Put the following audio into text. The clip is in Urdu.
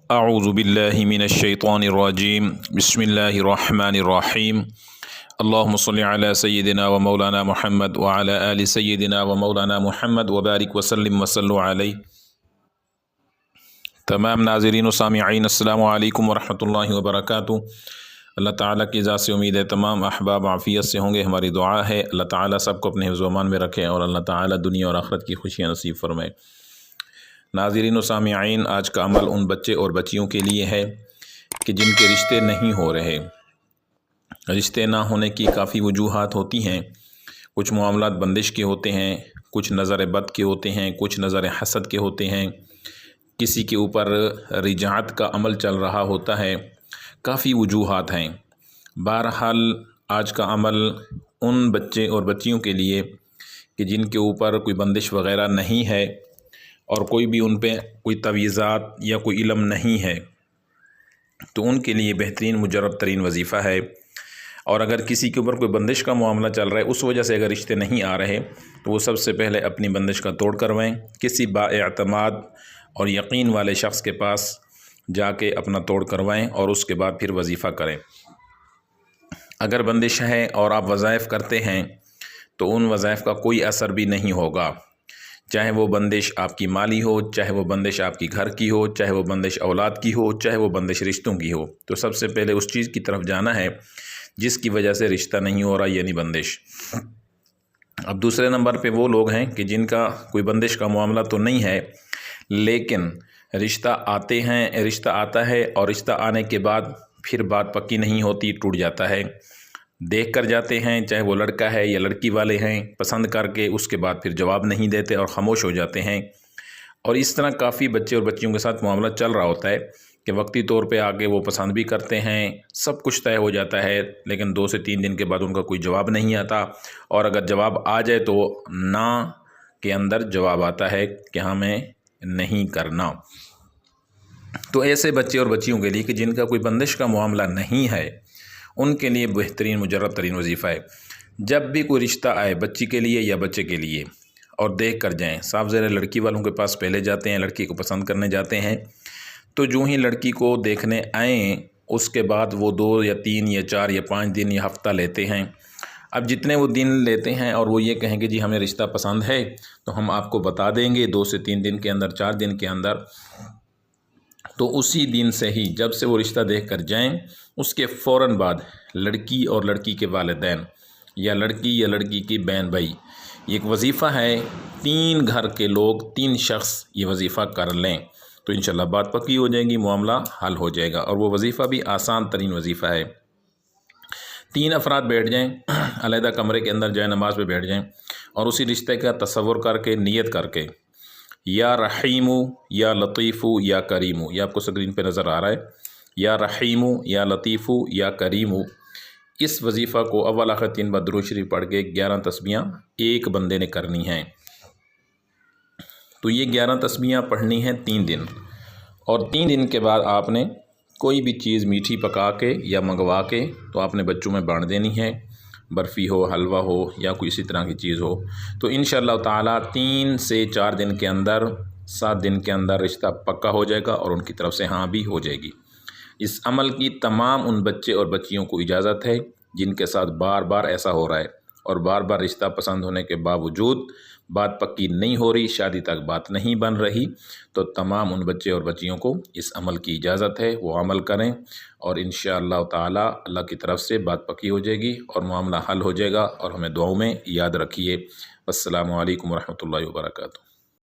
اعوذ باللہ من الشیطان الرجیم بسم اللہ الرحمن الرحیم اللہم صلی علی سیدنا و مولانا محمد وعلی آل سیدنا و مولانا محمد وبارک وسلم وصلوا علیہ۔ تمام ناظرین و سامعین السلام علیکم ورحمۃ اللہ وبرکاتہ۔ اللہ تعالیٰ کی ذات سے امید ہے تمام احباب عافیت سے ہوں گے۔ ہماری دعا ہے اللہ تعالیٰ سب کو اپنے حفظ و امان میں رکھے اور اللہ تعالیٰ دنیا اور آخرت کی خوشیاں نصیب فرمائے۔ ناظرین و سامعین، آج کا عمل ان بچے اور بچیوں کے لیے ہے کہ جن کے رشتے نہیں ہو رہے۔ رشتے نہ ہونے کی کافی وجوہات ہوتی ہیں۔ کچھ معاملات بندش کے ہوتے ہیں، کچھ نظر بد کے ہوتے ہیں، کچھ نظر حسد کے ہوتے ہیں، کسی کے اوپر رجعت کا عمل چل رہا ہوتا ہے، کافی وجوہات ہیں۔ بہرحال آج کا عمل ان بچے اور بچیوں کے لیے کہ جن کے اوپر کوئی بندش وغیرہ نہیں ہے اور کوئی بھی ان پہ کوئی تویزات یا کوئی علم نہیں ہے، تو ان کے لیے بہترین مجرب ترین وظیفہ ہے۔ اور اگر کسی کے اوپر کوئی بندش کا معاملہ چل رہا ہے، اس وجہ سے اگر رشتے نہیں آ رہے، تو وہ سب سے پہلے اپنی بندش کا توڑ کروائیں، کسی با اعتماد اور یقین والے شخص کے پاس جا کے اپنا توڑ کروائیں اور اس کے بعد پھر وظیفہ کریں۔ اگر بندش ہے اور آپ وظائف کرتے ہیں تو ان وظائف کا کوئی اثر بھی نہیں ہوگا، چاہے وہ بندش آپ کی مالی ہو، چاہے وہ بندش آپ کی گھر کی ہو، چاہے وہ بندش اولاد کی ہو، چاہے وہ بندش رشتوں کی ہو۔ تو سب سے پہلے اس چیز کی طرف جانا ہے جس کی وجہ سے رشتہ نہیں ہو رہا، یعنی بندش۔ اب دوسرے نمبر پہ وہ لوگ ہیں کہ جن کا کوئی بندش کا معاملہ تو نہیں ہے، لیکن رشتہ آتا ہے اور رشتہ آنے کے بعد پھر بات پکی نہیں ہوتی، ٹوٹ جاتا ہے۔ دیکھ کر جاتے ہیں، چاہے وہ لڑکا ہے یا لڑکی والے ہیں، پسند کر کے اس کے بعد پھر جواب نہیں دیتے اور خاموش ہو جاتے ہیں۔ اور اس طرح کافی بچے اور بچیوں کے ساتھ معاملہ چل رہا ہوتا ہے کہ وقتی طور پہ آگے وہ پسند بھی کرتے ہیں، سب کچھ طے ہو جاتا ہے، لیکن 2 سے 3 دن کے بعد ان کا کوئی جواب نہیں آتا، اور اگر جواب آ جائے تو نا کے اندر جواب آتا ہے کہ ہمیں نہیں کرنا۔ تو ایسے بچے اور بچیوں کے لیے کہ جن کا کوئی بندش کا معاملہ نہیں ہے، ان کے لیے بہترین مجرب ترین وظیفہ ہے، جب بھی کوئی رشتہ آئے بچی کے لیے یا بچے کے لیے، اور دیکھ کر جائیں۔ صاف ظاہر لڑکی والوں کے پاس پہلے جاتے ہیں، لڑکی کو پسند کرنے جاتے ہیں، تو جو ہی لڑکی کو دیکھنے آئیں اس کے بعد وہ 2 یا 3 یا 4 یا 5 دن یا ہفتہ لیتے ہیں۔ اب جتنے وہ دن لیتے ہیں اور وہ یہ کہیں کہ جی ہمیں رشتہ پسند ہے تو ہم آپ کو بتا دیں گے 2 سے 3 دن کے اندر، 4 دن کے اندر، تو اسی دن سے ہی جب سے وہ رشتہ دیکھ کر جائیں اس کے فوراً بعد لڑکی اور لڑکی کے والدین یا لڑکی یا لڑکی کی بہن بھائی، یہ ایک وظیفہ ہے، 3 گھر کے لوگ، 3 شخص یہ وظیفہ کر لیں تو انشاءاللہ بات پکی ہو جائے گی، معاملہ حل ہو جائے گا۔ اور وہ وظیفہ بھی آسان ترین وظیفہ ہے۔ 3 افراد بیٹھ جائیں، علیحدہ کمرے کے اندر جائیں، نماز پہ بیٹھ جائیں اور اسی رشتے کا تصور کر کے، نیت کر کے، یا رحیم یا لطیف یا کریم، یہ آپ کو اسکرین پہ نظر آ رہا ہے، یا رحیم یا لطیف یا کریم، اس وظیفہ کو اول آخر 3 بار درود شریف پڑھ کے 11 تسبیحاں ایک بندے نے کرنی ہیں۔ تو یہ 11 تسبیحاں پڑھنی ہیں 3 دن، اور 3 دن کے بعد آپ نے کوئی بھی چیز میٹھی پکا کے یا منگوا کے تو آپ نے بچوں میں بانٹ دینی ہے، برفی ہو، حلوہ ہو یا کوئی اسی طرح کی چیز ہو۔ تو انشاءاللہ تعالیٰ 3 سے 4 دن کے اندر، 7 دن کے اندر رشتہ پکا ہو جائے گا اور ان کی طرف سے ہاں بھی ہو جائے گی۔ اس عمل کی تمام ان بچے اور بچیوں کو اجازت ہے جن کے ساتھ بار بار ایسا ہو رہا ہے اور بار بار رشتہ پسند ہونے کے باوجود بات پکی نہیں ہو رہی، شادی تک بات نہیں بن رہی، تو تمام ان بچے اور بچیوں کو اس عمل کی اجازت ہے، وہ عمل کریں اور انشاءاللہ تعالی اللہ کی طرف سے بات پکی ہو جائے گی اور معاملہ حل ہو جائے گا۔ اور ہمیں دعاؤں میں یاد رکھیے۔ السلام علیکم ورحمۃ اللہ وبرکاتہ۔